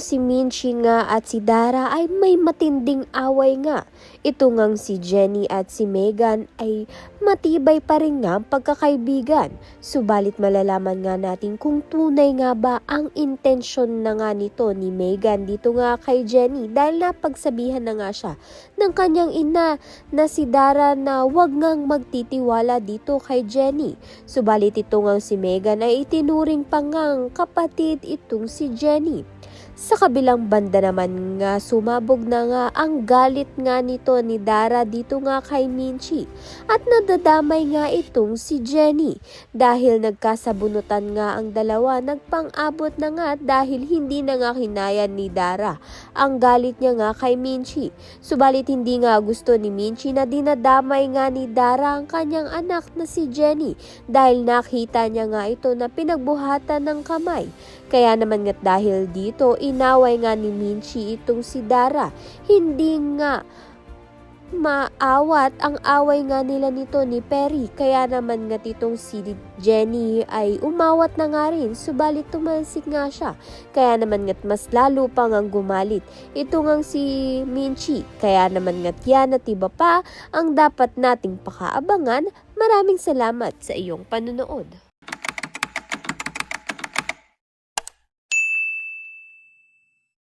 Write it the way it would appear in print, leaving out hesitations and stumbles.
si Minchi nga at si Dara ay may matinding away nga. Ito ngang si Jenny at si Megan ay matibay pa rin nga ang pagkakaibigan. Subalit malalaman nga natin kung tunay nga ba ang intensyon na nga nito ni Megan dito nga kay Jenny dahil napagsabihan na nga siya ng kanyang ina na si Dara na wag ngang magtitiwala dito kay Jenny. Subalit ito ngang si Megan ay itinuring pa ngang kapatid itong si Jenny. Sa kabilang banda naman nga sumabog na nga ang galit nga nito ni Dara dito nga kay Minchi at nadadamay nga itong si Jenny dahil nagkasabunutan nga ang dalawa, nagpang-abot na nga dahil hindi na nga kinaya ni Dara ang galit niya nga kay Minchi. Subalit hindi nga gusto ni Minchi na dinadamay nga ni Dara ang kanyang anak na si Jenny dahil nakita niya nga ito na pinagbuhatan ng kamay. Kaya naman nga't dahil dito, inaway nga ni Minchi itong si Dara. Hindi nga maawat ang away nga nila nito ni Perry. Kaya naman nga't itong si Jenny ay umawat na nga rin. Subalit tumalsik nga siya. Kaya naman nga't mas lalo pang ang gumalit. Ito ngang si Minchi. Kaya naman nga't yan at iba pa ang dapat nating pakaabangan. Maraming salamat sa iyong panunood.